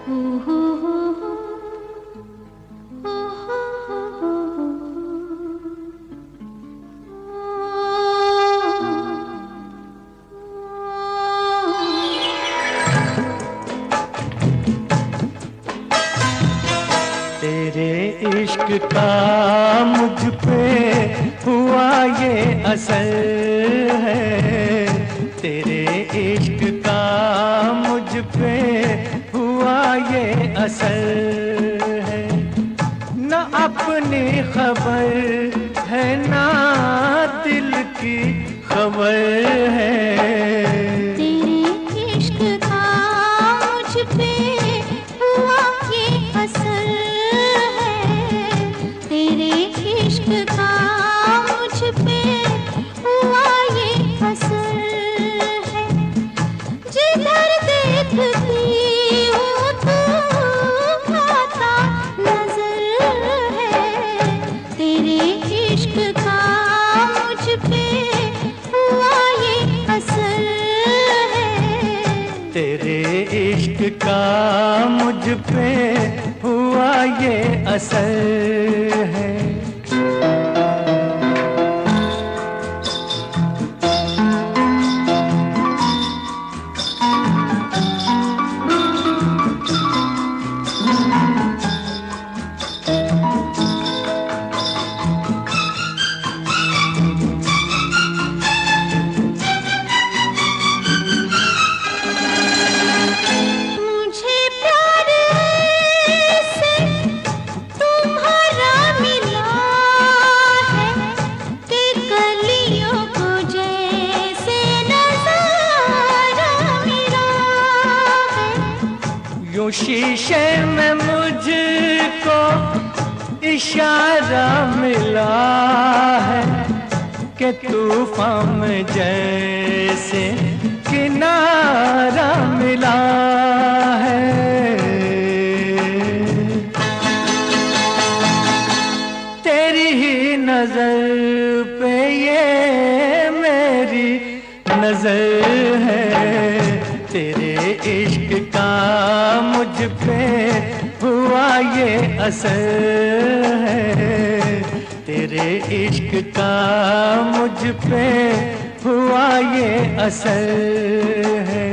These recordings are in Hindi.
तेरे इश्क का मुझ पे हुआ ये असर है, तेरे इश्क का मुझ पे हुआ ये असर है। न अपनी खबर है ना दिल की खबर है, तेरे इश्क का मुझ पे हुआ ये असर है, तेरे इश्क का मुझ पे हुआ ये असर है। जिधर देखती हूँ तू आता नजर है, तेरे इश्क का मुझ पे हुआ ये असर है। तेरे इश्क का मुझ पे हुआ ये असर है। यूं शीशे में मुझको इशारा मिला है कि तूफान में जैसे किनारा मिला है। तेरी ही नजर पे ये मेरी नजर है, तेरे इश्क का मुझ पे हुआ ये असर है, तेरे इश्क का मुझ पे हुआ ये असर है।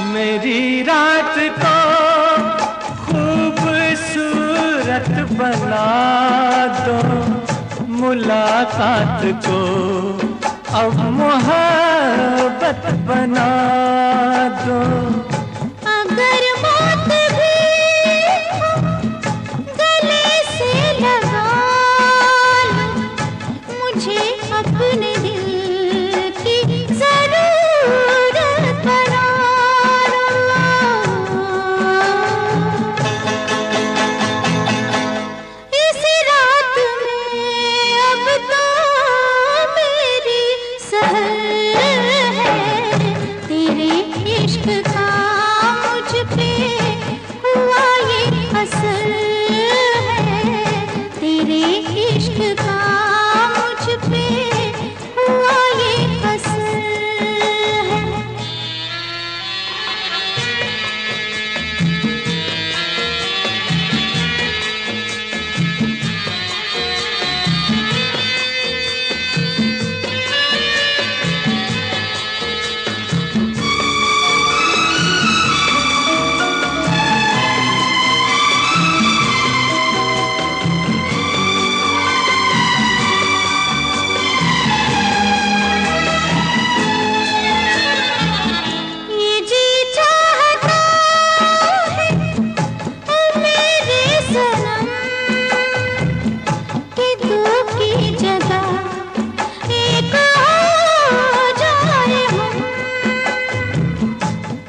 मेरी रात को खूबसूरत बना दो, मुलाकात को अब मोहब्बत बना दो। अगर मौत भी गले से लगा लो, मुझे अपने दिल की जरूरत बना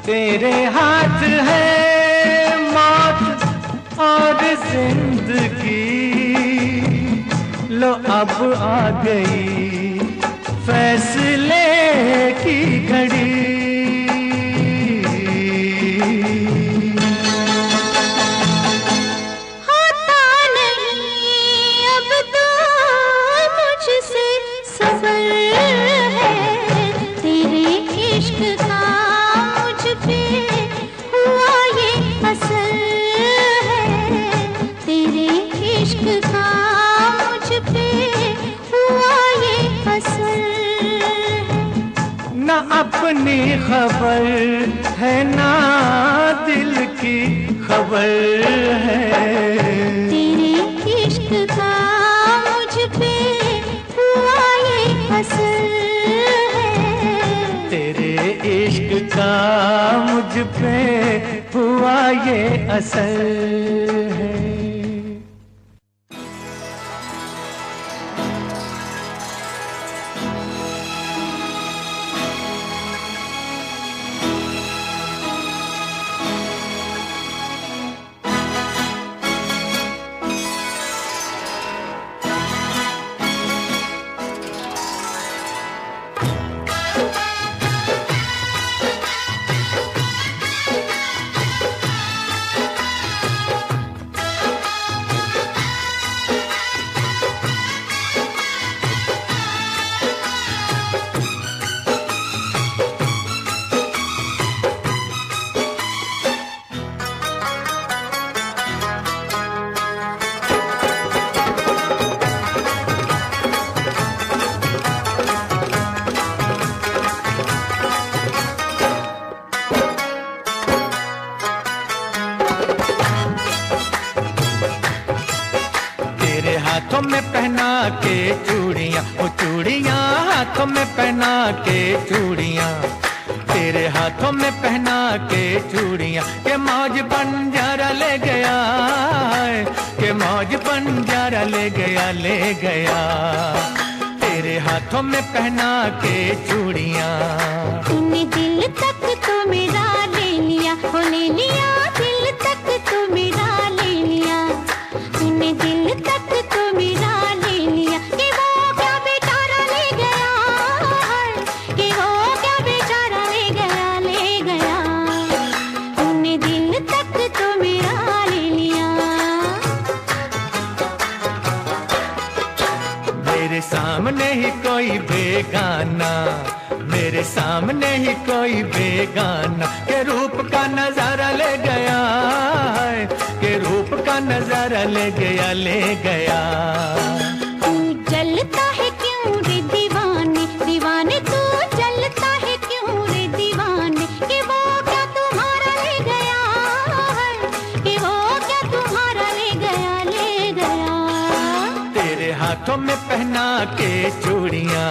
तेरे हाथ है लो अब आ गई फैसले की घड़ी। होता नहीं अब तो मुझसे सबर है, तेरे इश्क का मुझ पे हुआ ये असर है, तेरे इश्क का मुझ पे हुआ ये असर है। ना अपनी खबर है ना दिल की खबर है, तेरे इश्क का मुझ पे हुआ ये असर है, तेरे इश्क का मुझ पे हुआ ये असर है। हाथों में पहना के चूड़ियां, वो चूड़ियां हाथों में पहना के चूड़ियां, तेरे हाथों में पहना के चूड़ियां, के मौज बंजारा ले गया है, के मौज बंजारा ले गया ले गया, तेरे हाथों में पहना के चूड़ियां। तूने दिल तक तो मेरा ले लिया, वो ले लिया दिल तक तो मेरा ले लिया, तूने दिल तक तो मेरा ले लिया, कि वो क्या बेचारा ले गया है, कि वो क्या बेचारा ले गया, तूने दिल तक तो मेरा ले लिया। मेरे सामने ही कोई बेगाना, मेरे सामने ही कोई बेगाना, के रूप का नजारा ले गया है, के रूप का नजारा ले गया ले गया। तू जलता है क्यों रे दीवाने, दीवाने तू जलता है क्यों रे दीवाने, कि वो क्या तुम्हारा ले गया है, कि वो क्या तुम्हारा ले गया, तेरे हाथों में पहना के चूड़ियां।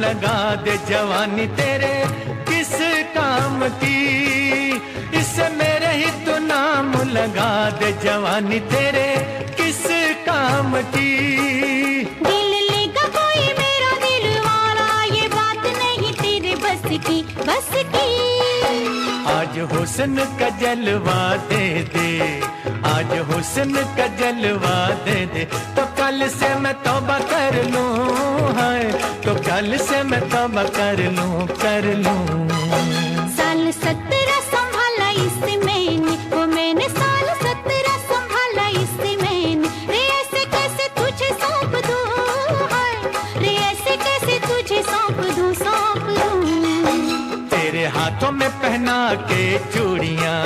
लगा दे जवानी तेरे किस काम की, इससे मेरे ही तो नाम लगा दे जवानी तेरे किस काम की। दिल लेगा कोई मेरा दिल वाला, ये बात नहीं तेरे बस की, बस की। आज हुस्न का जलवा दे दे, आज हुस्न का जलवा दे दे, तो कल से मैं तौबा कर लूं, है तो कल से मैं तौबा कर लूं। साल 17 संभाला इसे मैंने, वो मैंने साल 17 संभाला इसे मैंने, रे ऐसे कैसे तुझे सौंप दूं, रे ऐसे कैसे तुझे सौंप दूं। तेरे हाथों में पहना के चूड़ियां,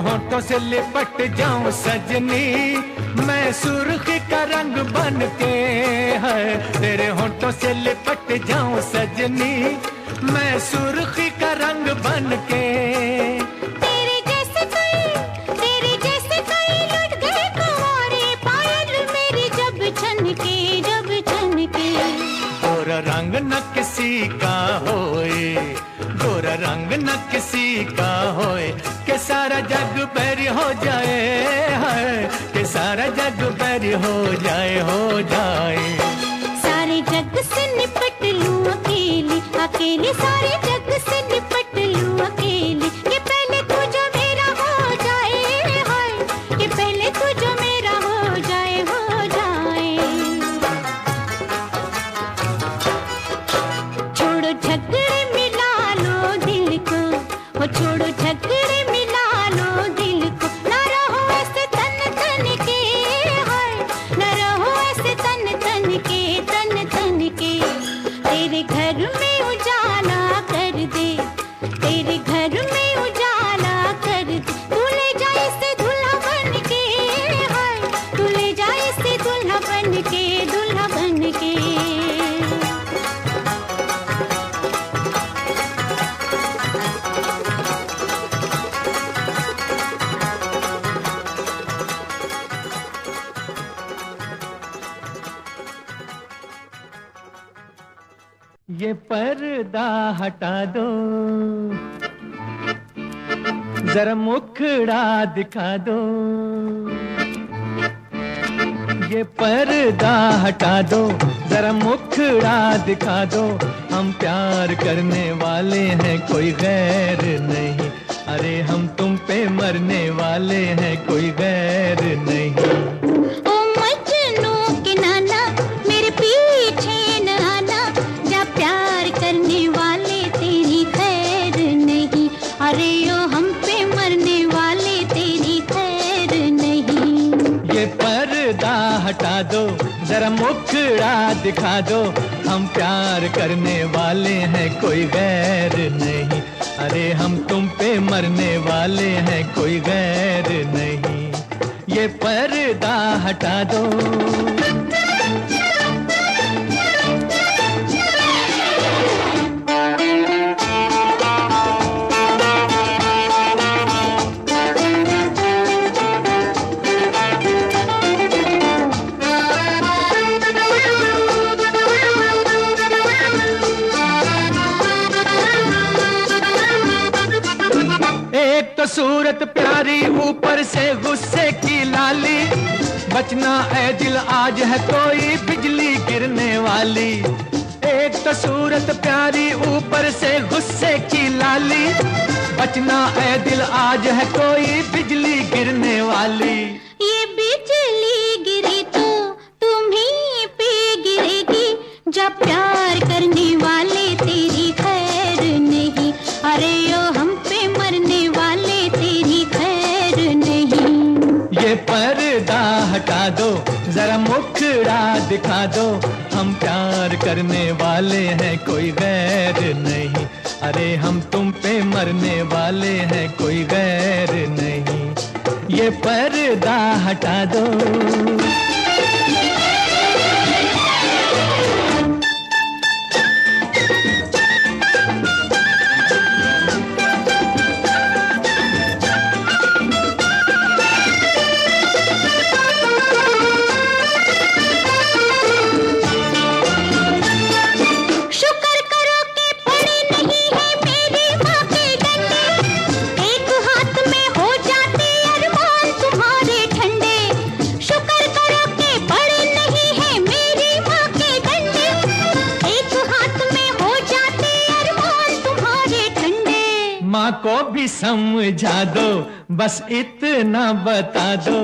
होठों से लिपट जाऊं सजनी, मैं सुर्खी का रंग बन के है। तेरे होठों से लिपट जाऊं सजनी, मैं सुर्खी का रंग बन के। तेरे जैसे कई लुट गए कुंवारे, पायल मेरी जब छनके जब छनके। गोरा रंग न किसी का होए, गोरा रंग न किसी का होए, कि सारा जग बैरी हो जाए है, कि सारा जग बैरी हो जाए हो जाए। सारे जग से निपट लूं अकेली अकेली, सारे जग से निपट लूं अकेली, कि पहले तू जो मेरा हो जाए हाय, कि पहले तू जो मेरा हो जाए हो जाए। छोड़ो झगड़े मिला लो दिल को, वो छोड़ो झगड़े मिला लो दिल को, ना रहो ऐसे तन तन के हाय, ना रहो ऐसे तन तन के तन तन के। तेरे घर में उजाला कर दे, तेरे घर में उजाला कर दे, तू ले जाए से दूल्हा बन के हाय, तू ले जाए से दूल्हा बन के दूल्हा बन के। ये पर्दा हटा दो, जरा मुखड़ा दिखा दो। ये पर्दा हटा दो, जरा मुखड़ा दिखा दो। हम प्यार करने वाले हैं, कोई गैर नहीं। अरे हम तुम पे मरने वाले हैं, कोई गैर नहीं। ओ मजनू के नाना मेरे पीछे न आना, जा प्यार करने वाले तेरी खैर नहीं। अरे ओ हम पे मरने वाले तेरी खैर नहीं। ये पर्दा हटा दो, जरा मुखड़ा दिखा दो। हम प्यार करने वाले हैं, कोई गैर नहीं। अरे हम तुम पे मरने वाले हैं, कोई गैर नहीं। ये पर्दा हटा दो। तो सूरत प्यारी, ऊपर से गुस्से की लाली। बचना ए दिल, आज है कोई बिजली गिरने वाली। एक तो सूरत प्यारी, ऊपर से गुस्से की लाली। बचना ए दिल, आज है कोई बिजली गिरने वाली। ये बिजली गिरी तो तुम्हीं पे गिरेगी, जब प्यार करने वाले तेरी खैर नहीं। अरे ओ हम पे मरने वाले तेरी खैर नहीं। ये पर्दा हटा दो, जरा मुखड़ा दिखा दो। हम प्यार करने वाले हैं, कोई गैर नहीं। अरे हम तुम पे मरने वाले हैं, कोई गैर नहीं। ये पर्दा हटा दो। माँ को भी समझा दो, बस इतना बता दो।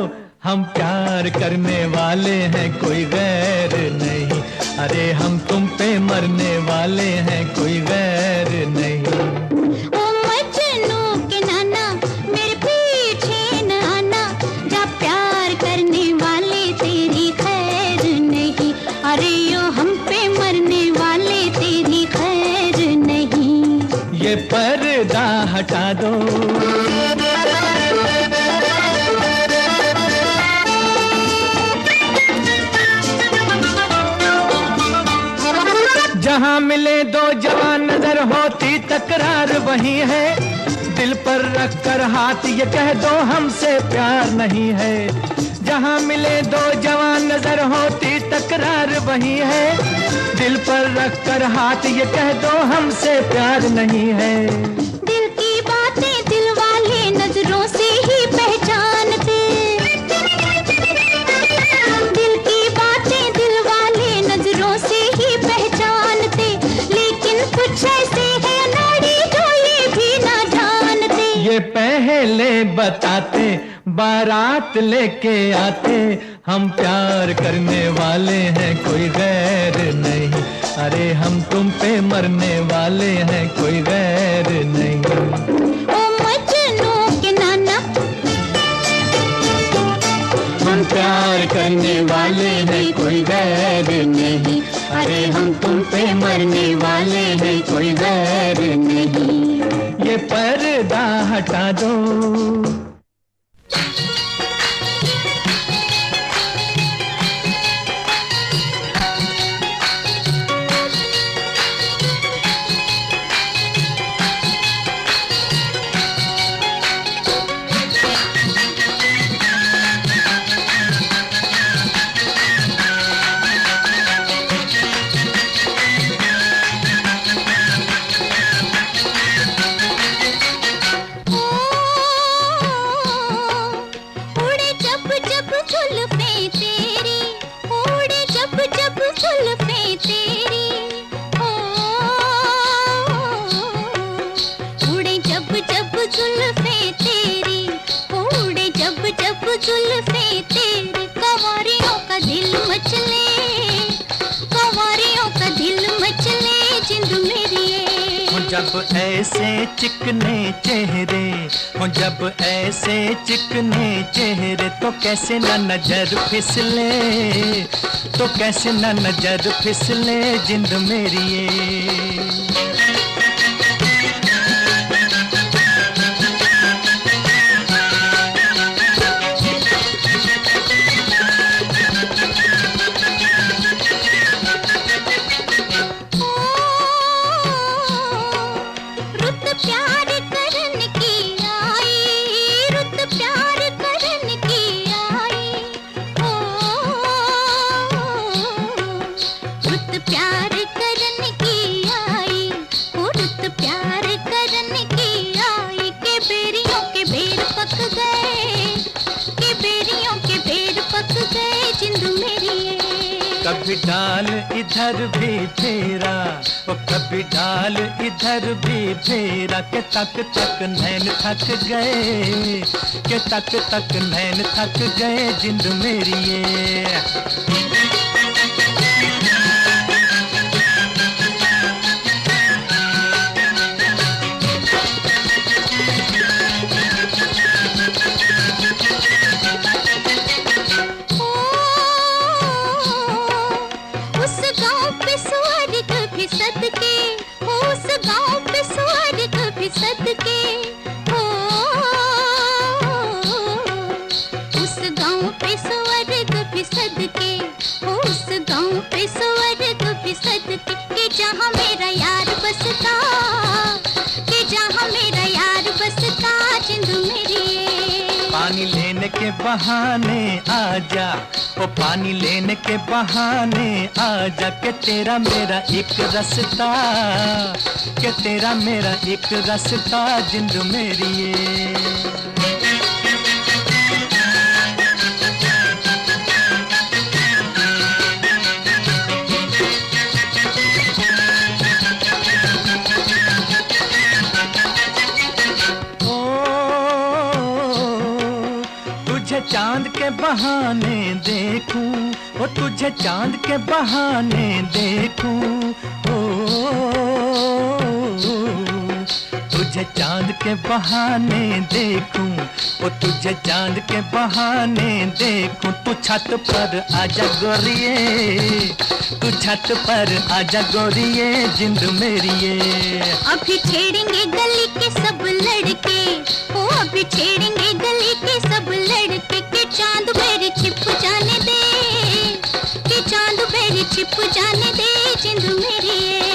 हम प्यार करने वाले हैं, कोई गैर नहीं। अरे हम तुम पे मरने वाले हैं, कोई गैर नहीं। ओ मजनू के नाना मेरे पीछे न आना, जा प्यार करने वाले तेरी खैर नहीं। अरे ओ हम पे मरने वाले तेरी खैर नहीं। ये पर्दा हटा दो। जहाँ मिले दो जवान नजर होती तकरार वही है, दिल पर रख कर हाथ ये कह दो हमसे प्यार नहीं है। जहाँ मिले दो जवान नजर होती तकरार वही है, दिल पर रख कर हाथ ये कह दो हमसे प्यार नहीं है। दिल की बातें दिल वाले नजरों से ही पहचानते, दिल की बातें दिल वाले नजरों से ही पहचानते, लेकिन कुछ ऐसे हैं नाड़ी जो ये भी ना जानते। ये पहले बताते बारात लेके आते, हम प्यार करने वाले हैं कोई गैर नहीं, अरे हम तुम पे मरने वाले हैं कोई गैर नहीं। ओ मजनू के नाना, हम प्यार करने वाले हैं कोई गैर नहीं, अरे हम तुम पे मरने वाले हैं कोई गैर नहीं। ये पर्दा हटा दो, जब ऐसे चिकने चेहरे हो, जब ऐसे चिकने चेहरे तो कैसे न नजर फिसले, तो कैसे न नजर फिसले जिंद मेरी ये। कभी डाल इधर भी फेरा, ओ कभी डाल इधर भी फेरा, के तक तक नैन थक गए, के तक तक नैन थक गए जिंद मेरी ये। जहाँ मेरा यार बसता, कि जहाँ मेरा यार बसता जिंद मेरी। पानी लेने के बहाने आजा, ओ पानी लेने के बहाने आजा, के तेरा मेरा एक रास्ता, के तेरा मेरा एक रास्ता जिंद मेरी ये। चांद के बहाने देखूं, ओ तुझे चांद के बहाने देखूं, ओ तुझे चांद के बहाने देखूं, ओ तुझे चांद के बहाने देखूं। तू छत पर आजा गोरिये, तू छत पर आजा गोरिये जिंद मेरी ये। अभी छेड़ेंगे गली के सब लड़के, ओ अभी छेड़ेंगे गली के सब लड़के, के चांद मेरे छिप जाने दे, के चांद मेरे छिप जाने दे जिंद मेरी ये।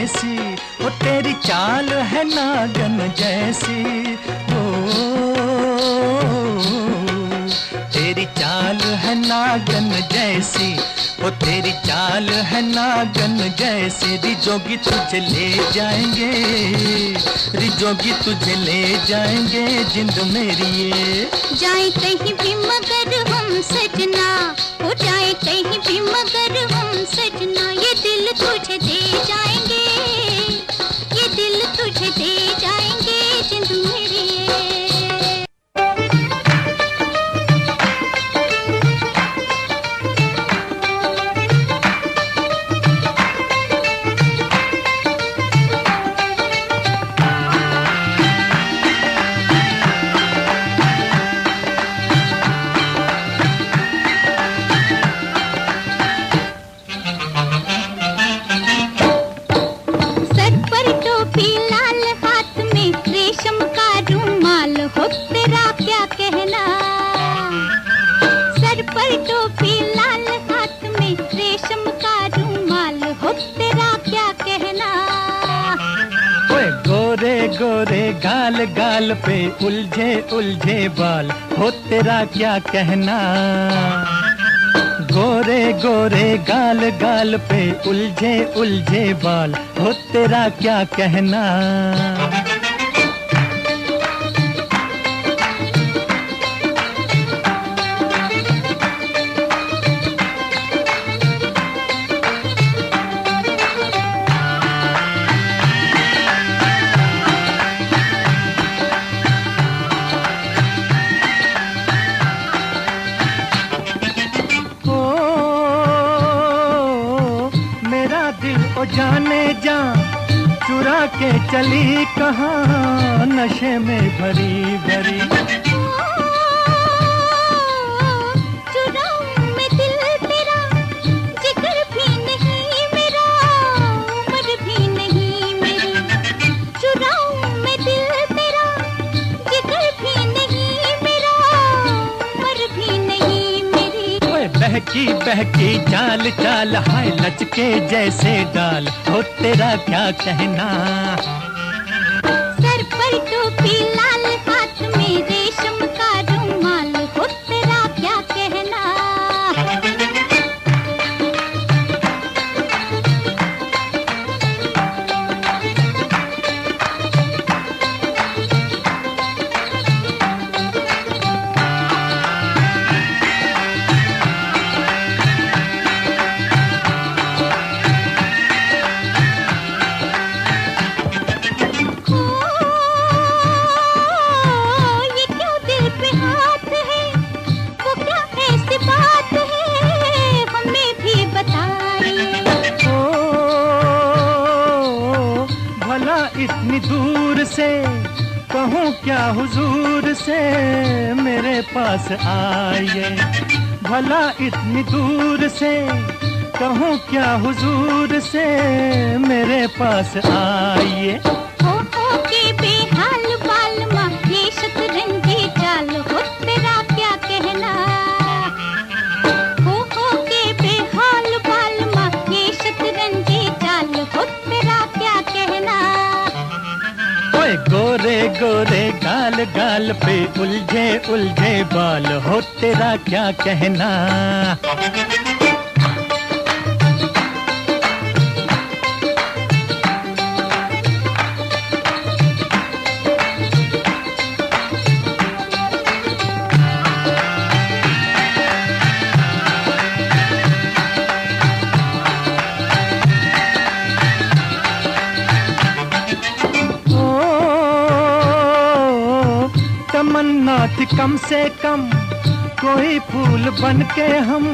जैसी, वो तेरी चाल है नागन जैसी। ओ तेरी चाल है नागन जैसी, वो तेरी चाल है नागन जैसी। रिजोगी तुझे ले जाएंगे, रिजोगी तुझे ले जाएंगे जिंद मेरी ये। जाए कहीं भी मगर हम सजना, हो जाए कहीं भी मगर हम सजना। ये दिल तुझे दे जाएंगे, ये दिल तुझे दे जाएंगे जिंद मेरी ये। टोपी लाल हाथ में रेशम का रुमाल, हो तेरा क्या कहना। ओए गोरे गोरे गाल गाल पे उलझे उलझे बाल, हो तेरा क्या कहना। गोरे गोरे गाल गाल पे उलझे उलझे बाल, हो तेरा क्या कहना। ओ जाने जा चुरा के चली कहाँ, नशे में भरी भरी। चुराऊं मैं दिल तेरा, जिगर भी नहीं मेरा, उम्र भी नहीं मेरी। चुराऊं मैं दिल तेरा, जिगर भी नहीं मेरा, उम्र भी नहीं मेरी। ओए बहकी बहकी चाल चाल, हाय लचके जैसे डाल, हो तेरा क्या कहना। सर पर टोपी लाल हाथ में रेशम का रुमाल, हो तेरा क्या कहना। इतनी दूर से कहूँ क्या हुजूर से मेरे पास आइए। भला इतनी दूर से कहूँ क्या हुजूर से मेरे पास आइए। हो के बेहाल बाल माँ, ये शतरंजी चाल, हो तेरा क्या कहना। हो के बेहाल बाल माँ, ये शतरंजी चाल, हो तेरा क्या कहना। गोरे गोरे गाल गाल पे उलझे उलझे बाल, हो तेरा क्या कहना। तमन्ना थी कम से कम कोई फूल बन के हम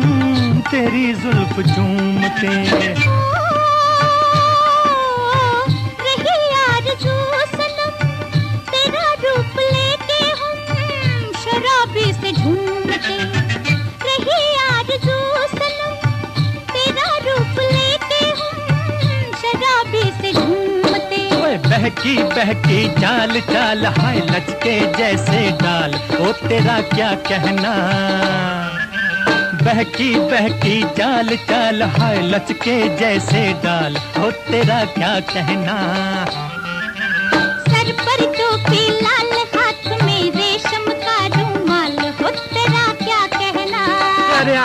तेरी जुल्फ चूमते। रही आरज़ू सनम तेरा रूप लेके हम शराबी से झूमते। रही आरज़ू सनम तेरा रूप लेके हम शराबी से झूमते। बहकी बहकी चाल चाल, हाय लचके जैसे डाल, ओ तेरा क्या कहना। बहकी बहकी चाल चाल हाय लचके जैसे डाल, हो तेरा क्या कहना। सर पर टोपी लाल, हाथ में रेशम का रुमाल, हो तेरा क्या कहना। अरे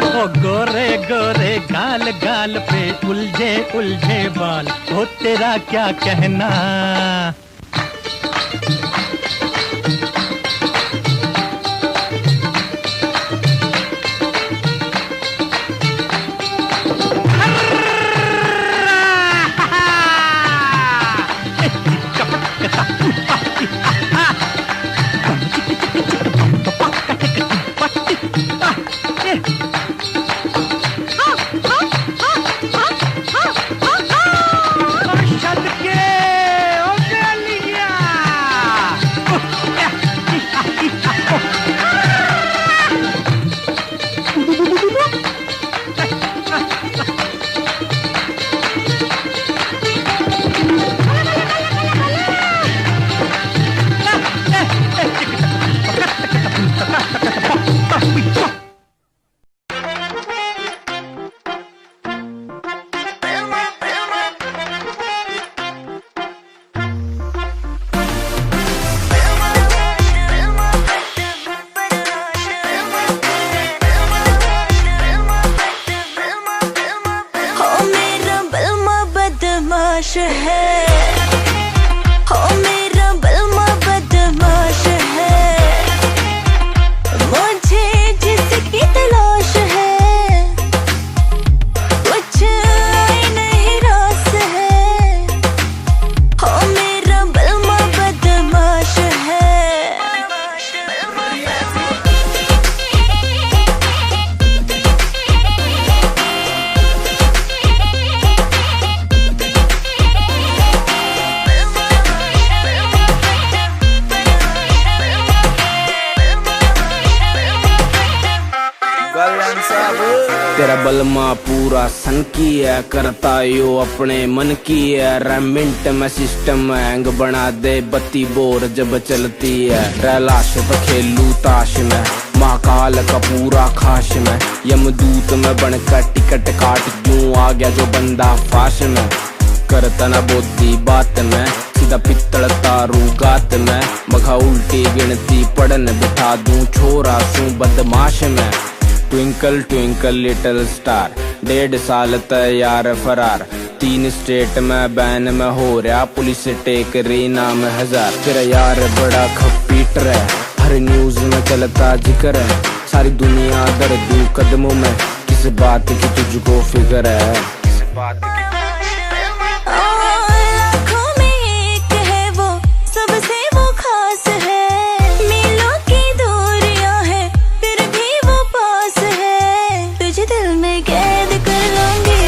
ओ गोरे गोरे गाल गाल पे उलझे उलझे बाल, हो तेरा क्या कहना। बदमाश है, हो मेरा बलमा बदमाश है, मुझे जिसकी तलाश है, कुछ आई नहीं रास है, हो मेरा बलमा बदमाश है। तेरा बलमा पूरा सन की है, करता यो अपने मन की है, रेमिंट में सिस्टम हैंग बना दे बत्ती बोर जब चलती है, रैलाश पे खेलू ताश में, महाकाल का पूरा खाश में, यमदूत में बनकर टिकट काट क्यों आ गया जो बंदा फाश में, करता ना बोती बात में, सीधा पित्तल तारू गात में, मखा उल्टी गिनती पढ़न बिठा दूं छोरा सू बदमाश में। ट्विंकल ट्विंकल लिटिल स्टार, 1.5 साल तैयार फरार, 3 स्टेट में बैन में हो रहा, पुलिस टेक रही नाम 1000। तेरा यार बड़ा खपीटर है, हर न्यूज में चलता जिक्र है, सारी दुनिया दर्द कदमों में, किस बात की तुझको फिक्र है, किस बात की। लाखों में एक है वो, सबसे वो खास है, मीलों की दूरियां है, फिर भी वो पास है, तुझे दिल में कैद कर लूंगी,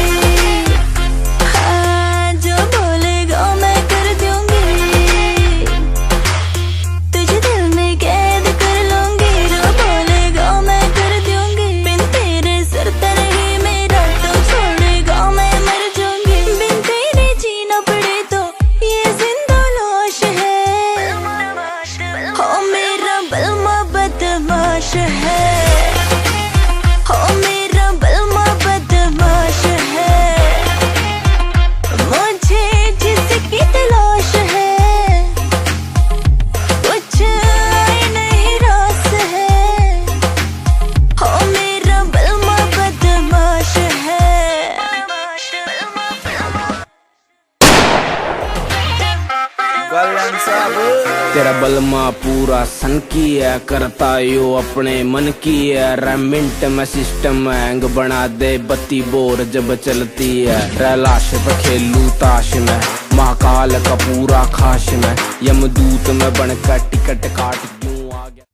हाँ जो बोलेगा मैं कर दूंगी, तुझे दिल में कैद कर लूंगी, जो बोलेगा मैं कर दूंगी, बिन तेरे सर तर ही मेरा तो छोड़ेगा मैं मर जाऊंगी, बिन तेरे जीना पड़े तो ये जिंदा लाश है, हो मेरा बलमा बदमाश है, हो मेरा बलमा बदमाश है, मुझे जिसकी तलाश है, कुछ आई नहीं रास है, हो मेरा बलमा बदमाश है। तेरा बलमा पूरा सन की है, करता यो अपने मन की है, रेमिंट में सिस्टम हैंग बना दे बत्ती बोर जब चलती है, रैलाश पे खेलू ताश में, महाकाल का पूरा खाश में, यमदूत में बनकर टिकट काट क्यों आ गया।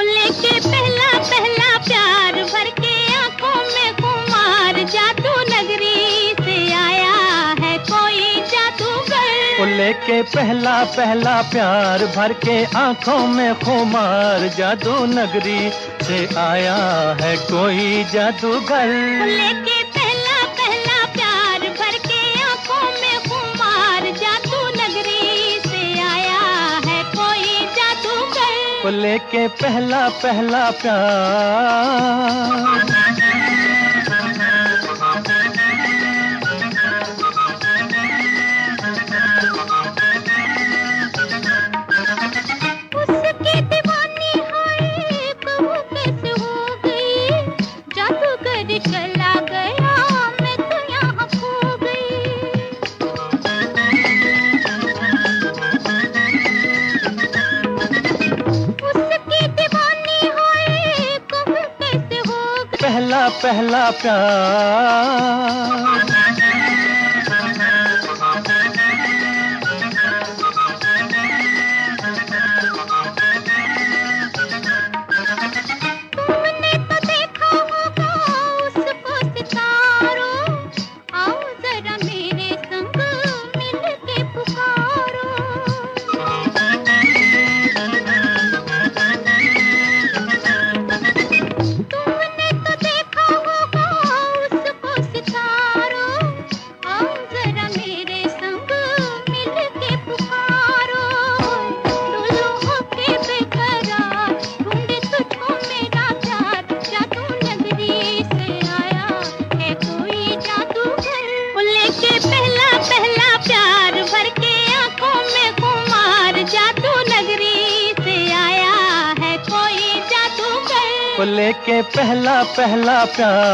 लेके पहला पहला प्यार भर के आंखों में खुमार लेके पहला पहला प्यार भर के आंखों में खुमार, जादू नगरी से आया है कोई जादूगर। लेके पहला पहला प्यार भर के आंखों में खुमार, जादू नगरी से आया है कोई जादूगर। लेके पहला पहला प्यार। चला गया मैं तो यहाँ खो गई। उसकी दीवानी है कहूँ कैसे हो गई। पहला पहला प्यार। लेके पहला पहला प्यार।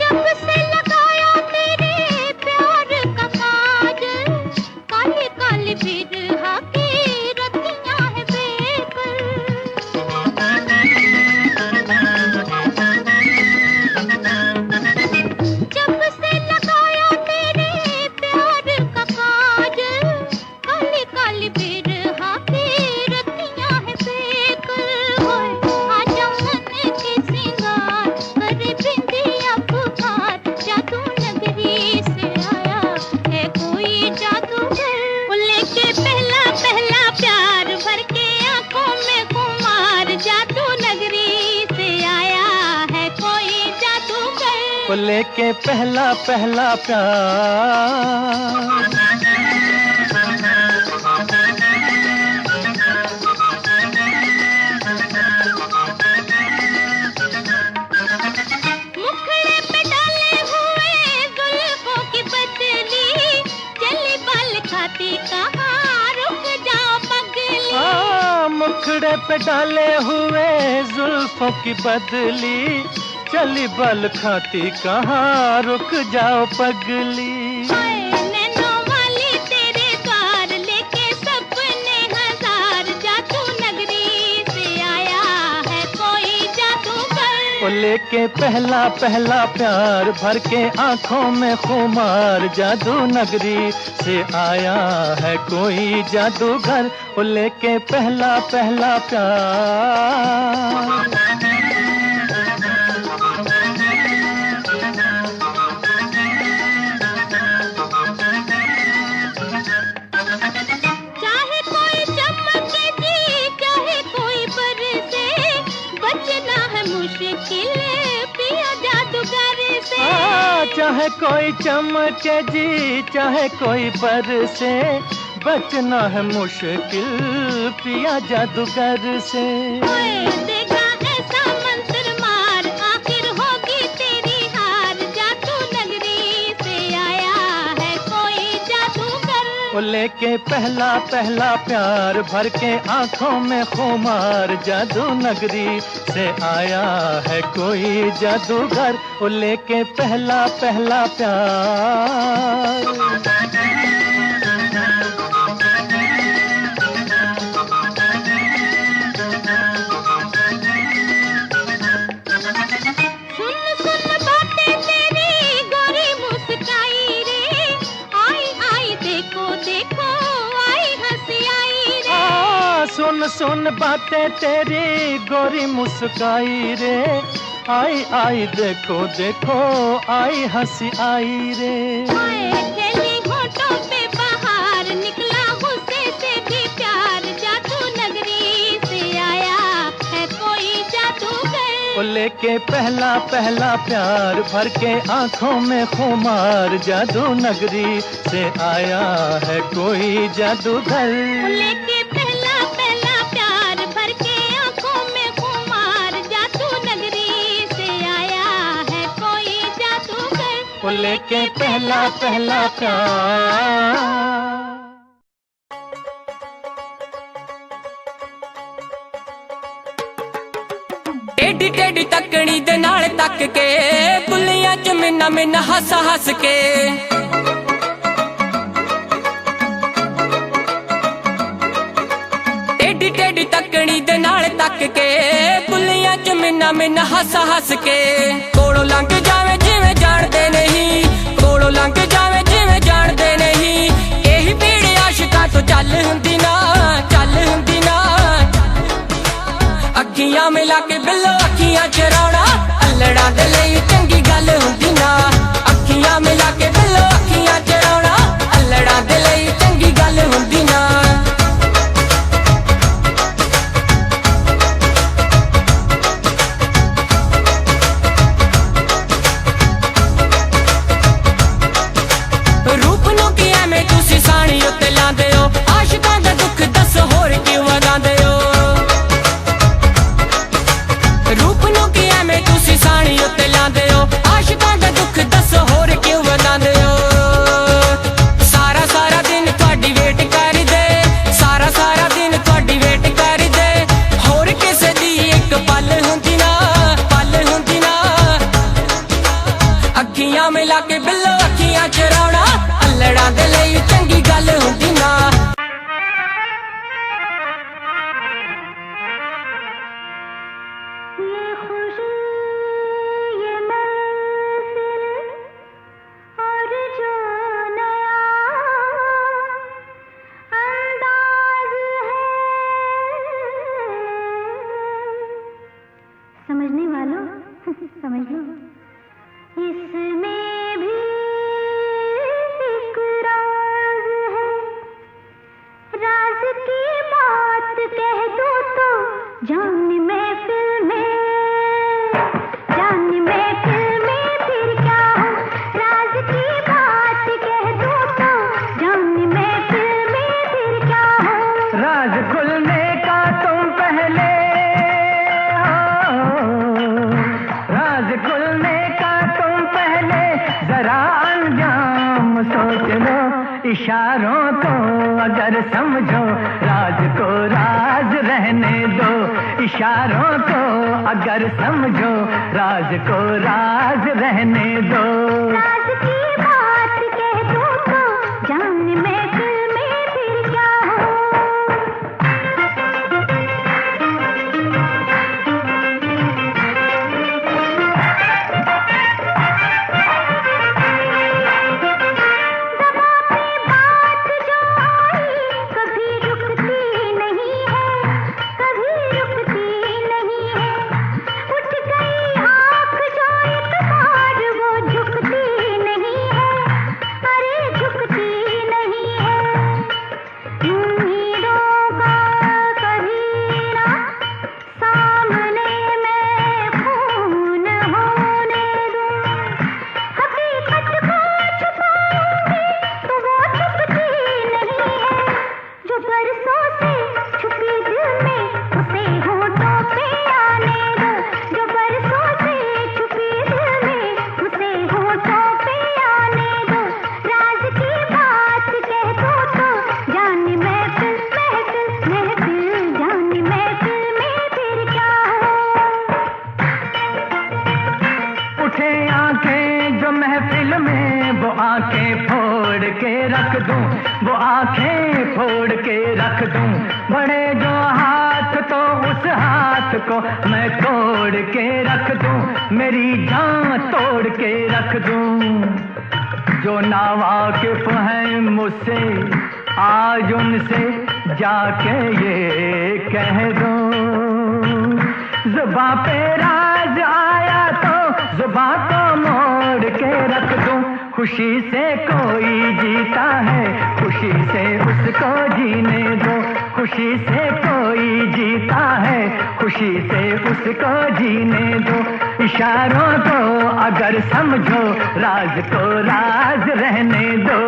जब से लगाया तेरे प्यार का काजल, काली काली बिरहा की रतियां है बेकल। जब से लगाया तेरे प्यार का काजल, काली काली बिरहा की रतियां है बेकल। आजा मन के सिंगार करे बिंदिया पुकार, जादू नगरी से आया है कोई जादूगर। लेके पहला पहला प्यार भर के आंखों में खुमार, जादू नगरी से आया है कोई जादूगर। लेके पहला पहला प्यार। मुखड़े पे डाले हुए जुल्फों की बदली, चली बाल खाती कहाँ रुक जाओ पगली। मुखड़े पे डाले हुए जुल्फों की बदली, चली बल खाती कहाँ रुक जाओ पगली। नैनों वाली तेरे द्वार लेके सपने हजार, जादू नगरी से आया है कोई जादूगर। लेके पहला पहला प्यार भर के आंखों में खुमार, जादू नगरी से आया है कोई जादूगर। लेके पहला पहला प्यार। चाहे कोई चमके जी चाहे कोई बरसे, बचना है मुश्किल पिया जादूगर से। चाहे कोई चमके जी चाहे कोई बरसे, बचना है मुश्किल पिया जादूगर से। देगा ऐसा मंत्र मार आखिर होगी तेरी हार, जादू नगरी से आया है कोई जादूगर। लेके पहला पहला प्यार भर के आंखों में खुमार, जादू नगरी से आया है कोई जादूगर। लेके पहला पहला प्यार। सुन बातें तेरी गोरी मुस्काई रे, आई आई देखो देखो आई हंसी आई रे। खेली होठों पे बाहर निकला गुस्से से भी प्यार, जादू नगरी से आया है कोई जादूगर। वो लेके पहला पहला प्यार भर के आंखों में खुमार, जादू नगरी से आया है कोई जादूगर। लेके पहला पहला प्यार भर के आंखों में खुमार, जादू नगरी से आया है कोई जादूगर। वो लेके पहला पहला प्यार। टेढ़ी टेढ़ी तकड़ी दे नाल तक के, बुलियां च मिन्ना मिन्ना हस हस के। टेढ़ी टेढ़ी तकड़ी दे नाल तक के, बुलियां च मिन्ना मिन्ना हस हस के। कोलों लंघ जावे जिवें जाणदे नहीं, कोलों लंघ जावे जिवें जाणदे नहीं। यही पीड़ आशिकां तो चल हुंदी ना, चल हुंदी ना। अखियां मिला के बिल्लो अखियां चराउणा, अल्लड़ां दे लई चंगी गल हुंदी ना। अखियां मिला के बिल्लो अखियां चराउणा, अल्लड़ां दे लई चंगी गल हुंदी ना। रूप नूं की एवें तुसीं साणी उत्ते लांदे हो, आशिकां दा दुख दस होर क्यों वधांदे हो। रूप नूं की एवें तुसीं साणी उत्ते लांदे हो, आशिकां दा दुख दस होर क्यों वधांदे हो। सारा सारा दिन तुहाडी वेट करदे, सारा सारा दिन तुहाडी वेट करदे। होर किसे दी इक पल हुंदी ना, पल हुंदी ना। अखियां मिला के बिल्लो अखियां चराउणा, अल्लड़ां दे लई चंगी गल हुंदी ना। ये खुशी ये महफिल और जो नया अंदाज है, समझने वालों समझ लो, इसमें भी एक राज है। राज की बात कह दो तो जान महफिल में, जान महफिल में फिर क्या हो। राज की बात कह दो तो जान महफिल में फिर क्या हो। राज खुलने का तुम पहले हो, राज खुलने का तुम पहले जरा अंजाम सोच लो। इशारों को अगर समझो, राज को राज रहने दो। इशारों को अगर समझो, राज को राज रहने दो। राज की बात कह दो तो जान महफिल में फिर क्या हो। कभी रुकती नहीं है, कभी रुकती नहीं है। उठ गई आँख जो एक बार वो झुकती नहीं है, अरे झुकती नहीं है। उम्मीदों का कभी ना सामने मैं खून होने दूं। हकीकत को छुपाऊंगी तो वो छुपती नहीं है। जो बरसों से छुपी दिल में उसे होठों पे आने दो। जो बरसों से छुपी दिल में उसे होठों पे आने दो। राज की बात कह दो तो जान महफिल महफिल महफिल, जान महफिल में फिर क्या हो। उठे आंखें जो महफिल में, वो आंखें फोड़ के रख दूं, वो आंखें फोड़ के रख दूं। बड़े जो हाथ तो उस हाथ को मैं तोड़ के रख दूं, मेरी जान तोड़ के रख दूं। जो नावाकिफ हैं मुझसे आज उनसे जाके ये कह दो, जुबां पे राज आया तो जुबां को मोड़ के रख दूं। खुशी से कोई जीता है, खुशी से उसको जीने दो। खुशी से कोई जीता है, खुशी से उसको जीने दो। इशारों को अगर समझो, राज को राज रहने दो।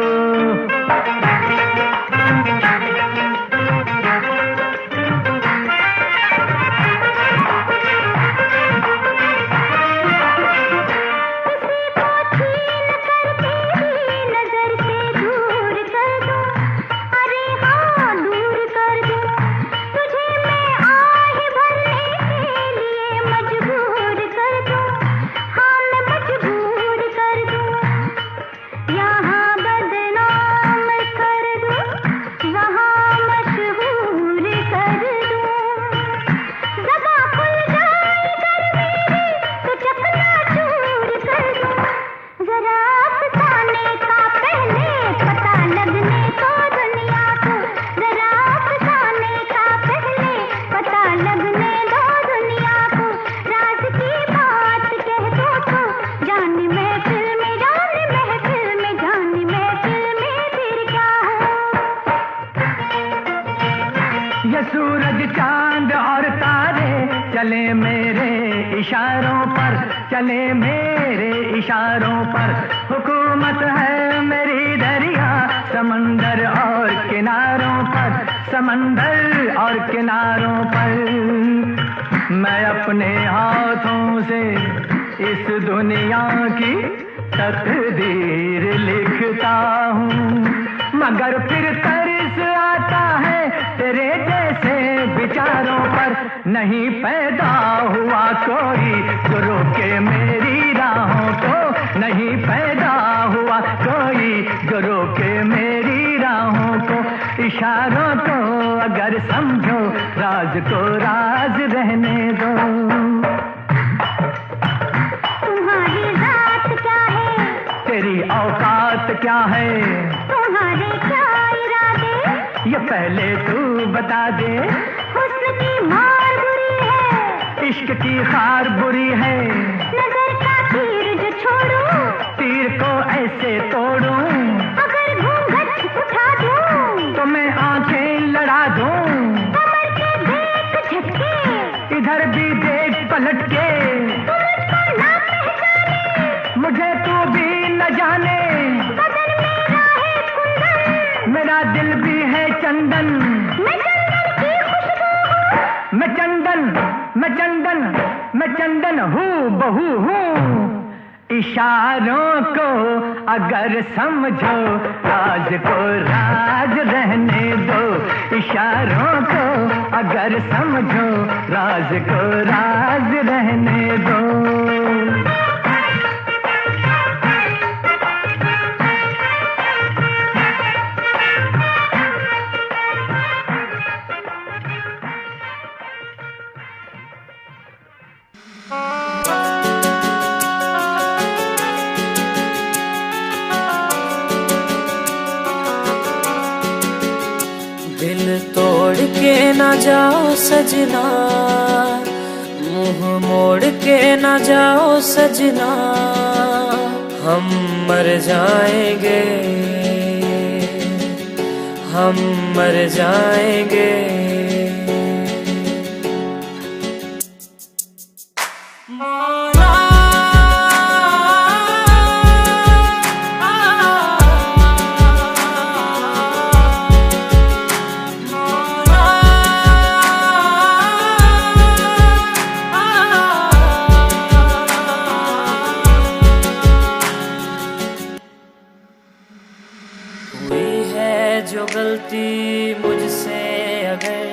सूरज चांद और तारे चले मेरे इशारों पर, चले मेरे इशारों पर। हुकूमत है मेरी दरिया समंदर और किनारों पर, समंदर और किनारों पर। मैं अपने हाथों से इस दुनिया की तकदीर लिखता हूँ, मगर फिर तरस आता है तेरे जैसे विचारों पर। नहीं पैदा हुआ कोई जो रोके मेरी राहों को, नहीं पैदा हुआ कोई जो रोके मेरी राहों को। इशारों को अगर समझो, राज को राज रहने दो। तुम्हारी जात क्या है, तेरी औकात क्या है, तुम्हारे क्या इरादे, ये पहले तू बता दे। हुस्न की मार बुरी है, इश्क की खार बुरी है, नजर का तीर जो छोड़ूं, तीर को ऐसे तोड़ूं, अगर घूंघट उठा दूं, तो मैं आंखें लड़ा दूं। कमर के देख झटके, इधर भी देख पलट के, तू मुझको ना पहचाने, मुझे तू भी न जाने। बदन मेरा है कुंदन, मेरा दिल भी है चंदन, मैं चंदन की खुशबू हूँ, मैं चंदन, मैं चंदन, मैं चंदन हूँ, बहू हूँ। इशारों को अगर समझो, राज को राज रहने दो। इशारों को अगर समझो, राज को राज रहने दो। दिल तोड़ के ना जाओ सजना, मुंह मोड़ के ना जाओ सजना। हम मर जाएंगे, हम मर जाएंगे। जो गलती मुझसे अगर,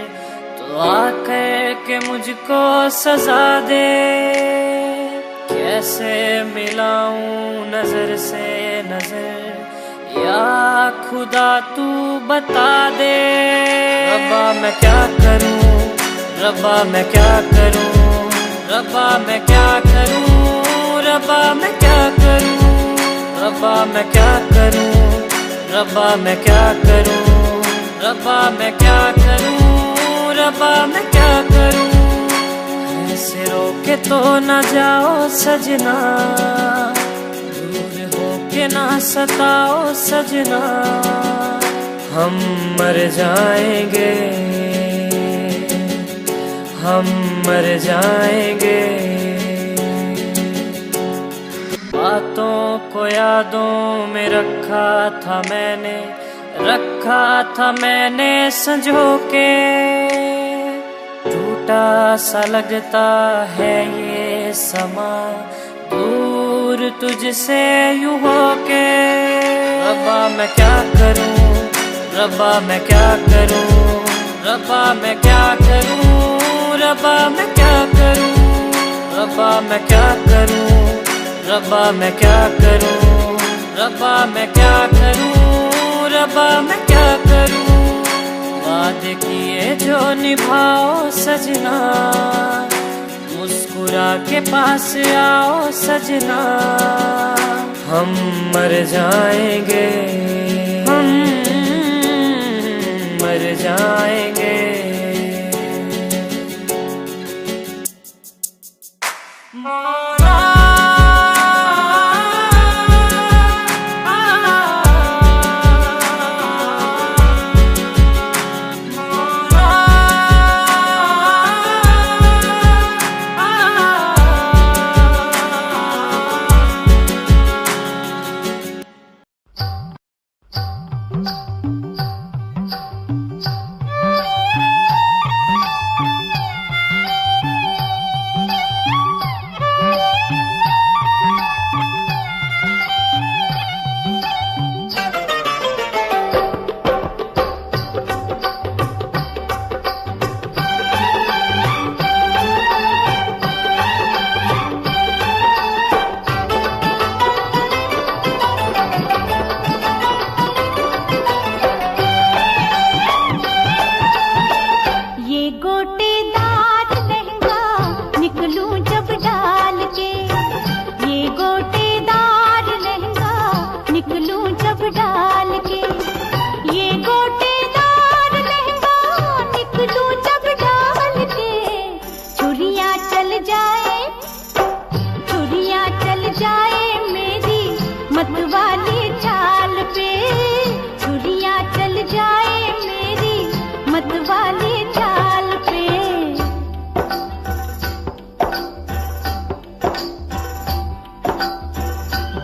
तो आकर के मुझको सजा दे। कैसे मिलाऊं नजर से नजर, या खुदा तू बता दे। रब्बा मैं क्या करूं, रब्बा मैं क्या करूं, रब्बा मैं क्या करूं, रब्बा मैं क्या करूं, रब्बा मैं क्या करूं, रब्बा मैं क्या करूं, रब्बा मैं क्या करूं, रब्बा मैं क्या करूं। ऐसे रोके तो न जाओ सजना, दूर होके ना सताओ सजना। हम मर जाएंगे, हम मर जाएंगे। बातों को यादों में रखा था मैंने, रखा था मैंने संजो के। टूटा सा लगता है ये समा, दूर तुझसे यूं होके। रब्बा मैं क्या करूं, रब्बा मैं क्या करूं, रब्बा मैं क्या करूं, रब्बा मैं क्या करूं, रब्बा मैं क्या करूं, रब्बा मैं क्या करूं, रब्बा मैं क्या करूं, रब्बा मैं क्या करूं। वादे किए जो निभाओ सजना, मुस्कुरा के पास आओ सजना। हम मर जाएंगे, हम मर जाएंगे। मोरा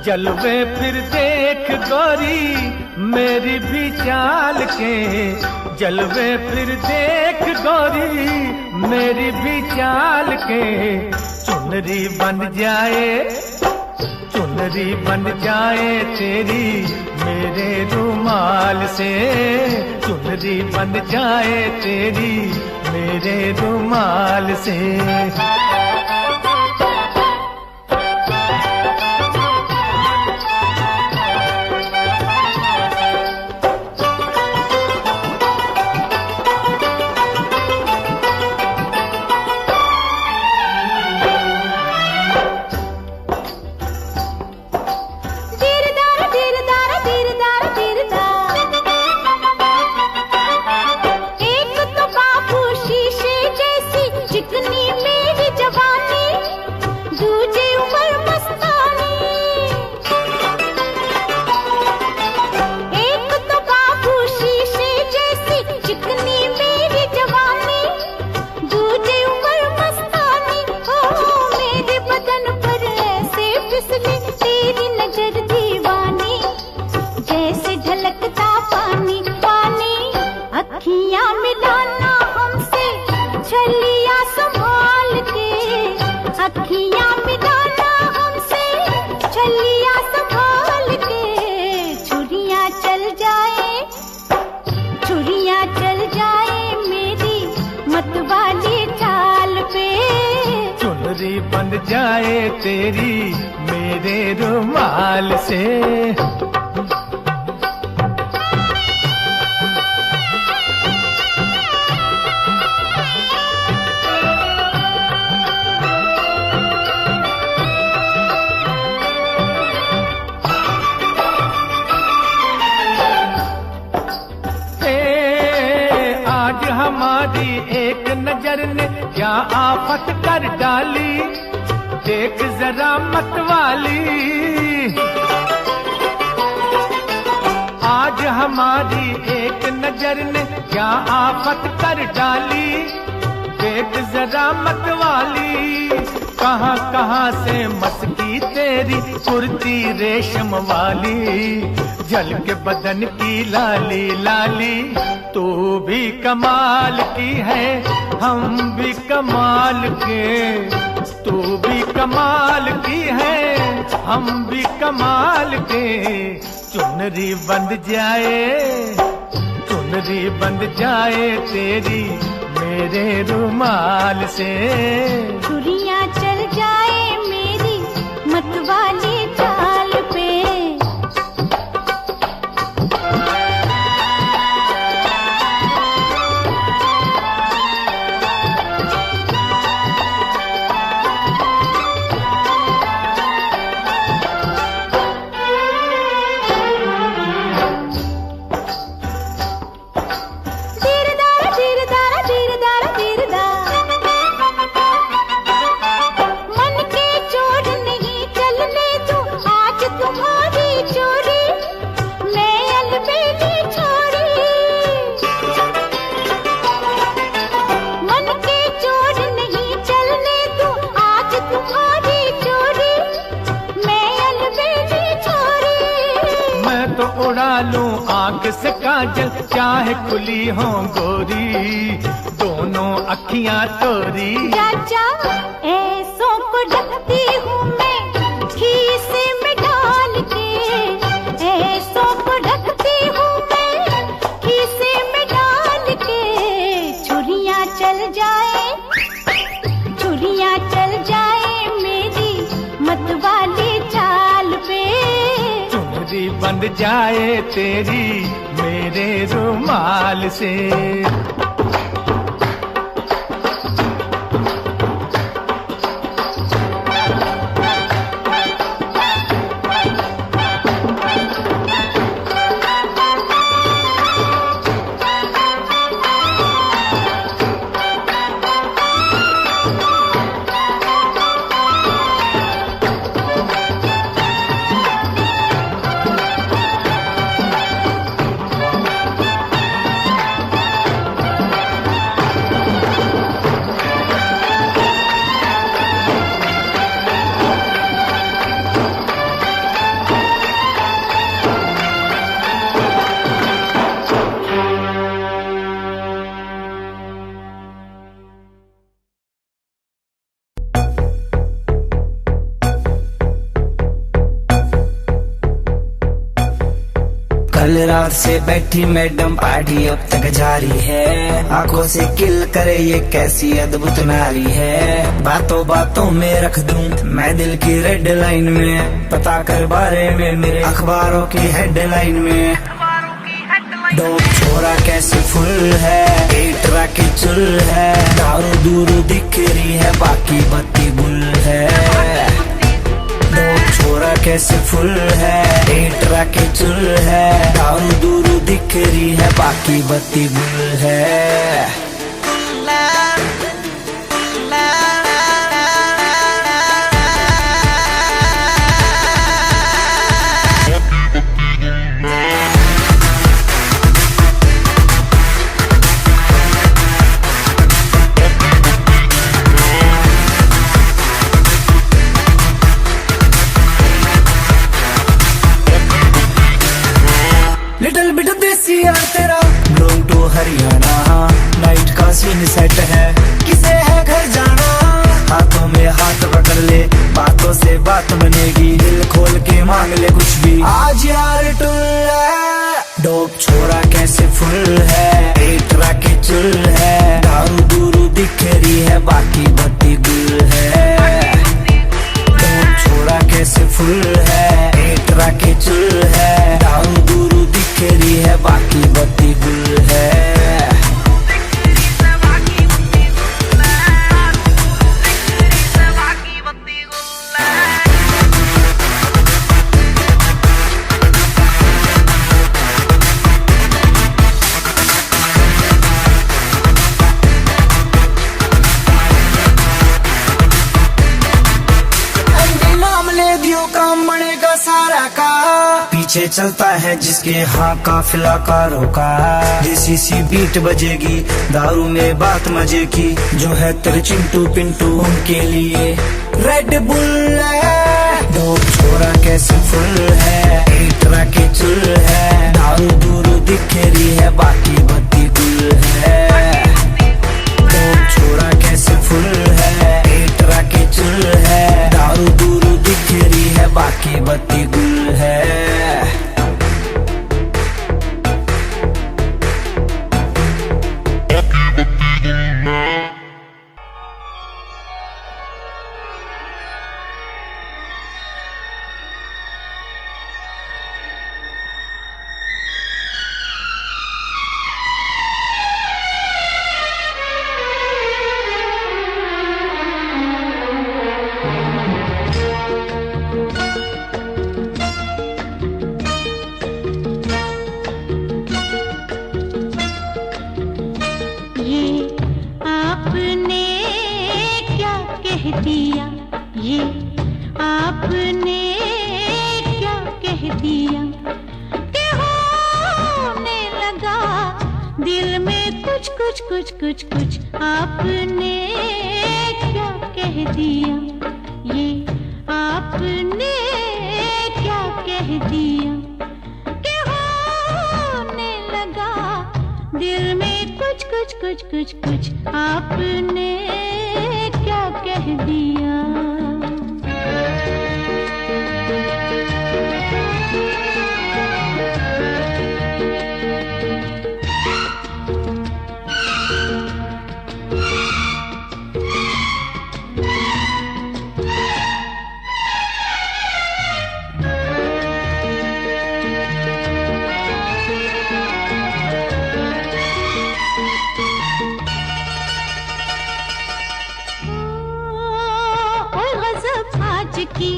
जलवे फिर देख गोरी मेरी भी चाल के, जलवे फिर देख गोरी मेरी भी चाल के। चुनरी बन जाए, चुनरी बन जाए तेरी मेरे रुमाल से, चुनरी बन जाए तेरी मेरे रुमाल से। बन जाए तेरी मेरे रुमाल से। एक नजर ने क्या आफत कर डाली, देख जरा मतवाली। आज हमारी एक नजर ने क्या आफत कर डाली, देख जरा मतवाली। कहाँ कहाँ से मस्की तेरी कुर्ती रेशम वाली, जल के बदन की लाली लाली। तू भी कमाल की है, हम भी कमाल के। तू भी कमाल की है, हम भी कमाल के। चुनरी बंध जाए, चुनरी बंध जाए तेरी मेरे रुमाल से। चुरियां चल जाए मेरी मतवाली चाल पे। उड़ा लूं आंख से काजल, चाहे खुली हो गोरी, दोनों अखियां तोरी। चाचा ऐसों को ढकती हूँ मैं खीसे में डाल के, ऐसों को ढकती हूँ मैं खीसे में डाल के। छुरियां चल जाए, छुरियां चल जाए मेरी मतवाली चाल पे। चुनरी बंध जाए तेरी मेरे रुमाल से। कल रात से बैठी मैडम पार्टी अब तक जारी है, आंखों से किल करे ये कैसी अद्भुत नारी है। बातों बातों में रख दूं मैं दिल की रेड लाइन में, पता कर बारे में मेरे अखबारों की हेडलाइन में। डोप छोरा कैसे फुल है, पेट राके चुल है, दारू दूर दिख रही है बाकी बत्ती गुल है। डोप छोरा कैसे फुल है, पेट राके चुल है, दारू दूर दिख रही है बाकी बत्ती गुल है। लिटिल बिट देसी यार तेरा, बिलोंग टू हरियाणा, नाइट का पीछे चलता है जिसके हाँ काफिला का रोका। देसी सी बीट बजेगी दारू में बात मजे की, जो है तेरे चिंटू पिंटू उनके लिए रेड बुल है। दो छोरा कैसे फुल है, एक तरह के चुल है, दारू दूर दिख रही है बाकी बत्ती गुल है। दो छोरा कैसे फुल है, एक तरह के चुल है, दारू दूर दिख रही है बाकी बत्ती गुल है। ये आपने क्या कह दिया कि होने लगा दिल में कुछ कुछ कुछ कुछ कुछ। आपने क्या कह दिया, ये आपने क्या कह दिया कि होने लगा दिल में कुछ कुछ कुछ कुछ कुछ। आपने क्या कह दिया। की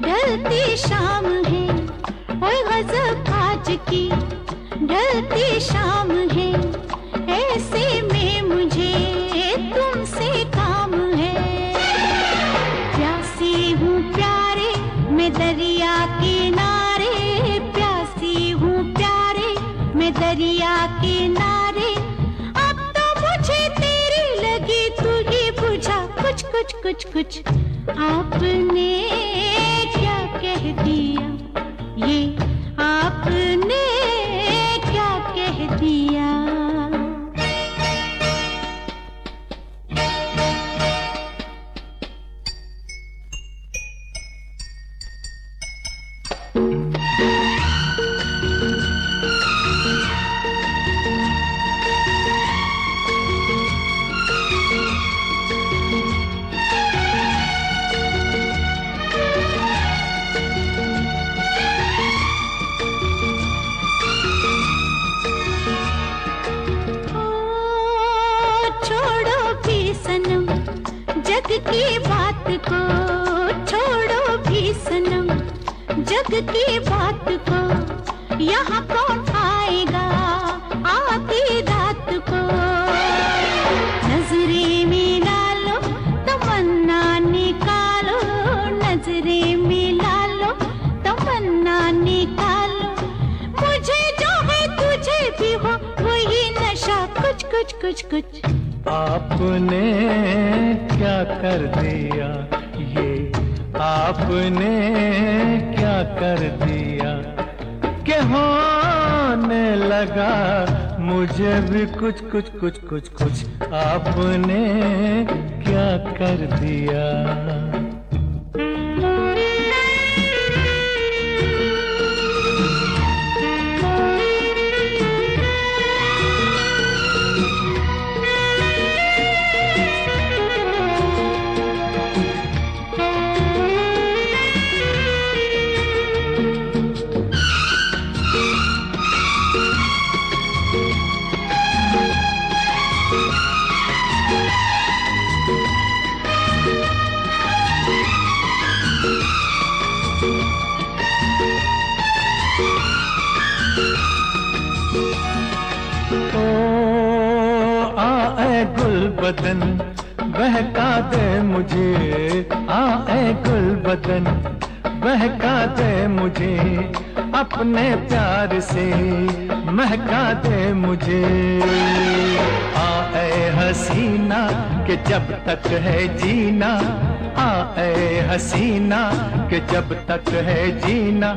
ढलती शाम है, ओए गज़ब आज की ढलती शाम है, ऐसे में मुझे तुमसे काम है। प्यासी हूँ प्यारे मैं दरिया किनारे, प्यासी हूँ प्यारे मैं दरिया किनारे। अब तो मुझे तेरी लगी तू ही बुझा कुछ कुछ कुछ कुछ। आपने क्या कह दिया, ये आपने क्या कह दिया। जग की बात को छोड़ो भी सनम, जग की बात को यहाँ कौन आएगा आधी रात को। नजरें मिला लो तमन्ना निकालो, नजरें मिला लो तमन्ना निकालो। मुझे जो है तुझे भी हो वही नशा कुछ कुछ कुछ कुछ। आपने क्या कर दिया, ये आपने क्या कर दिया कि होने लगा मुझे भी कुछ कुछ कुछ कुछ कुछ। आपने क्या कर दिया। गुल बदन बहका दे मुझे, आए गुल बदन बहका दे मुझे अपने प्यार से, महका दे मुझे। आए हसीना कि जब तक है जीना, आए हसीना कि जब तक है जीना,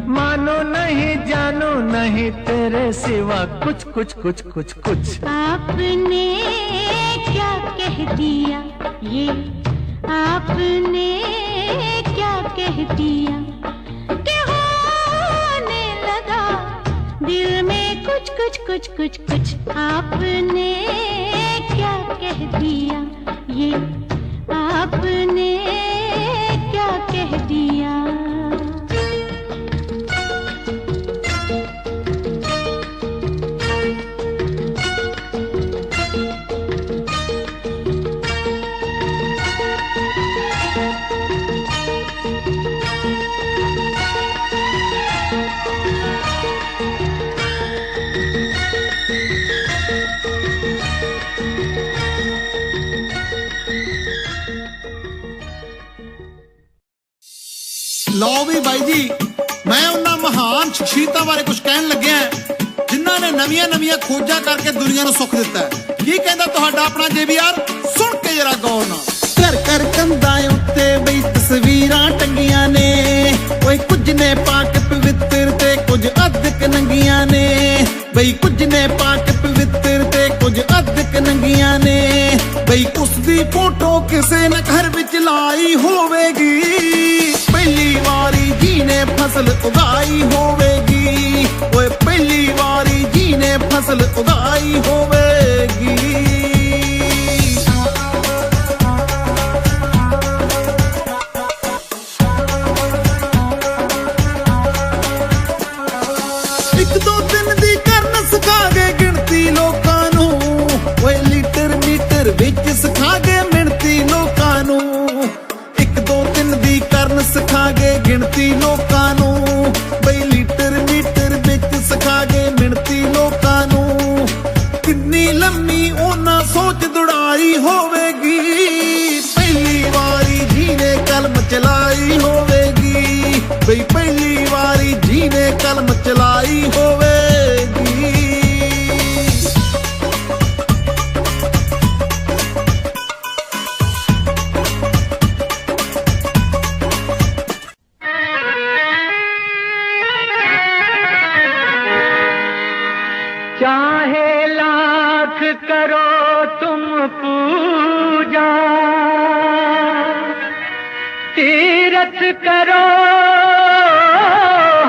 मानो नहीं जानो नहीं तेरे सिवा कुछ कुछ कुछ कुछ कुछ। आपने क्या कह दिया ये, आपने क्या कह दिया कि होने लगा दिल में कुछ कुछ कुछ कुछ कुछ। आपने क्या कह दिया ये, आपने क्या कह दिया। ਲਓ ਵੀ ਬਾਈ ਜੀ, ਮੈਂ ਉਹਨਾਂ ਮਹਾਨ ਸ਼ਖਸੀਅਤਾਂ ਬਾਰੇ ਕੁਝ ਕਹਿਣ ਲੱਗਿਆ ਜਿਨ੍ਹਾਂ ਨੇ ਨਵੀਆਂ ਖੋਜਾਂ ਕਰਕੇ ਦੁਨੀਆ ਨੂੰ ਸੁੱਖ ਦਿੱਤਾ। ਕੀ ਕਹਿੰਦਾ ਤੁਹਾਡਾ ਆਪਣਾ JBR, ਸੁਣ ਕੇ ਜਰਾ ਗੌਰ ਨਾਲ। ਘਰ ਘਰ ਕੰਧਾਂ ਉੱਤੇ ਬਈ ਤਸਵੀਰਾਂ ਟੰਗੀਆਂ ਨੇ, ਓਏ ਕੁਝ ਨੇ ਪਾਕ ਪਵਿੱਤਰ ਤੇ ਕੁਝ ਅਧਿਕ ਨੰਗੀਆਂ ਨੇ, ਬਈ ਕੁਝ ਨੇ ਪਾਕ ਪਵਿੱਤਰ ਤੇ ਕੁਝ ਅਧਿਕ ਨੰਗੀਆਂ ਨੇ, ਬਈ ਉਸ ਦੀ ਫੋਟੋ ਕਿਸੇ ਨੇ ਘਰ ਵਿੱਚ ਲਾਈ ਹੋਵੇਗੀ, ਪਹਿਲੀ ਵਾਰੀ ਜੀ ਨੇ ਫਸਲ ਉਗਾਈ ਹੋਵੇਗੀ, ਓਏ ਪਹਿਲੀ ਵਾਰੀ ਜੀ ਨੇ ਫਸਲ ਉਗਾਈ ਹੋਵੇਗੀ। ਇੱਕ ਦੋ ਦਿਨ ਦੀ ਕਰਨ ਸਿਖਾਗੇ ਗਿਣਤੀ ਲੋਕਾਂ ਨੂੰ, ਓਏ ਲੀਟਰ ਮੀਟਰ ਵਿੱਚ ਸਿਖਾਗੇ ਮਿਣਤੀ ਲੋਕਾਂ ਨੂੰ, ਇੱਕ ਦੋ ਦਿਨ ਦੀ ਕਰਨ ਸਿਖਾਗੇ ਗਿਣਤੀ ਲੋਕਾਂ ਨੂੰ, ਬਈ ਲੀਟਰ ਮੀਟਰ ਵਿੱਚ ਸਿਖਾਗੇ ਮਿਣਤੀ ਲੋਕਾਂ ਨੂੰ, ਕਿੰਨੀ ਲੰਮੀ ਉਹਨਾਂ ਸੋਚ ਦੁੜਾਈ ਹੋਵੇਗੀ, ਪਹਿਲੀ ਵਾਰੀ ਜੀ ਨੇ ਕਲਮ ਚਲਾਈ ਹੋਵੇਗੀ, ਬਈ ਪਹਿਲੀ ਵਾਰੀ ਜੀ ਨੇ ਕਲਮ ਚਲਾਈ ਹੋਵੇਗੀ। चाहे लाख करो तुम पूजा, तीरथ करो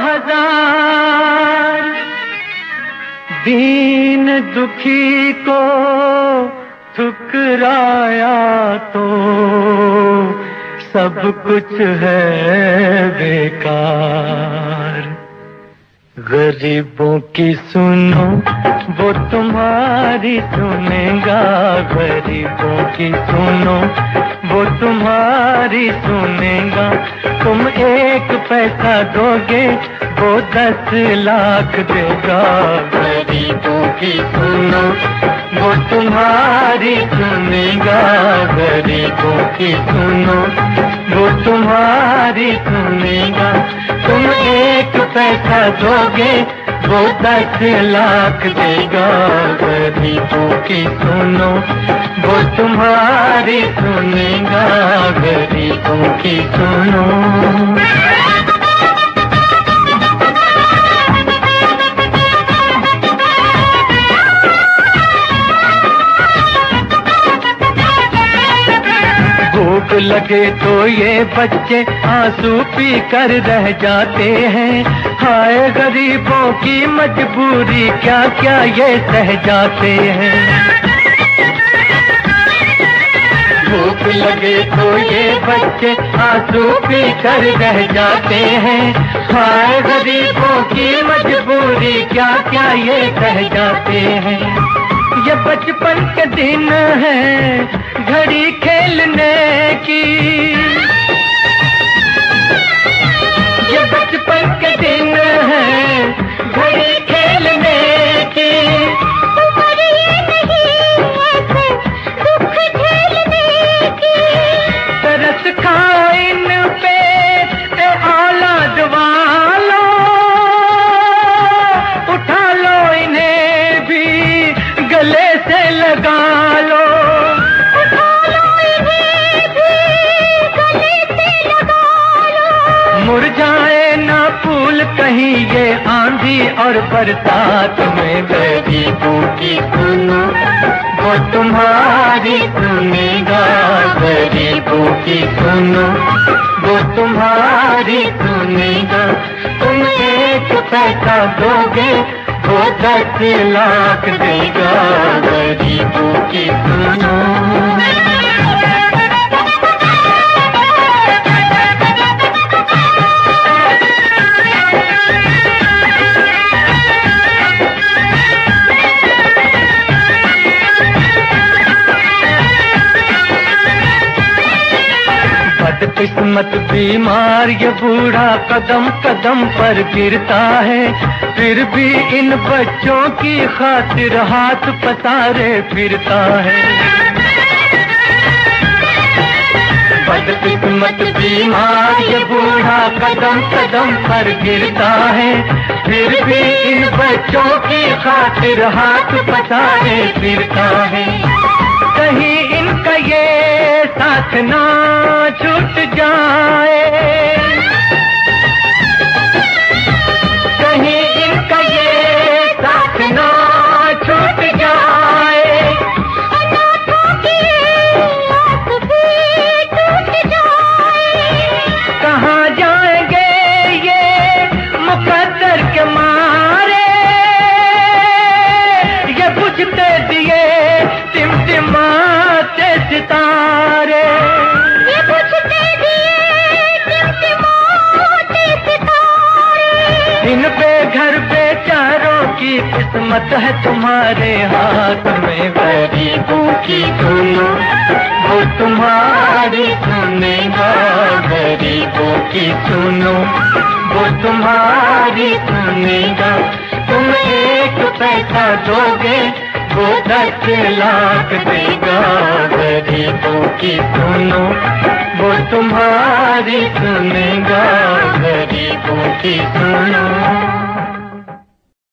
हजार, दीन दुखी को ठुकराया तो सब कुछ है बेकार। गरीबों की सुनो वो तुम्हारी सुनेगा, गरीबों की सुनो वो तुम्हारी सुनेगा, तुम 1 पैसा दोगे वो 10 लाख देगा। गरीबों की सुनो वो तुम्हारी सुनेगा, गरीबों की सुनो वो तुम्हारी सुनेगा, तुम 1 पैसा दोगे वो 10 लाख देगा। गरीबों की सुनो वो तुम्हारी सुनेगा, गरीबों की सुनो। भूख लगे तो ये बच्चे आंसू पी कर रह जाते हैं, हाय गरीबों की मजबूरी क्या क्या ये सह जाते हैं। भूख लगे तो ये बच्चे आंसू पी कर रह जाते हैं, हाय गरीबों की मजबूरी क्या क्या ये सह जाते हैं। ये बचपन के दिन है घड़ी खेलने की, ये बचपन के दिन है घड़ी खेलने की, उम्र ये नहीं ऐसे दुख झेलने की, तरस खाओ इन पे और बरसात में गरीबों की सुनो, वो तुम्हारी सुनेगा। गरीबों की सुनो, वो तुम्हारी सुनेगा। तुम 1 पैसा दोगे, वो 10 लाख देगा। गरीबों की सुनो। बदकिस्मत बीमार ये बूढ़ा कदम कदम पर गिरता है, फिर भी इन बच्चों की खातिर हाथ पसारे फिरता है। बदकिस्मत बीमार ये बूढ़ा कदम कदम पर गिरता है, फिर भी इन बच्चों की खातिर हाथ पसारे फिरता है। कहीं इनका ये साथ ना छूट जाए, कहीं इनका ये साथ ना छूट जाए। अनाथों की आस भी टूट जाए। कहाँ जाएंगे ये मुकद्दर के मारे, ये बुझते दिए टिमटिमाते सितारे, ये बुझते दिए टिमटिमाते सितारे। इन बेघर बेचारों की किस्मत है तुम्हारे हाथ में। गरीबों की सुनो, वो तुम्हारी सुनेगा। गरीबों की सुनो, वो तुम्हारी सुनेगा। तुम 1 पैसा दोगे, वो 10 लाख देगा। गरीबों की सुनो, वो तुम्हारी सुनेगा। गरीबों की सुनो।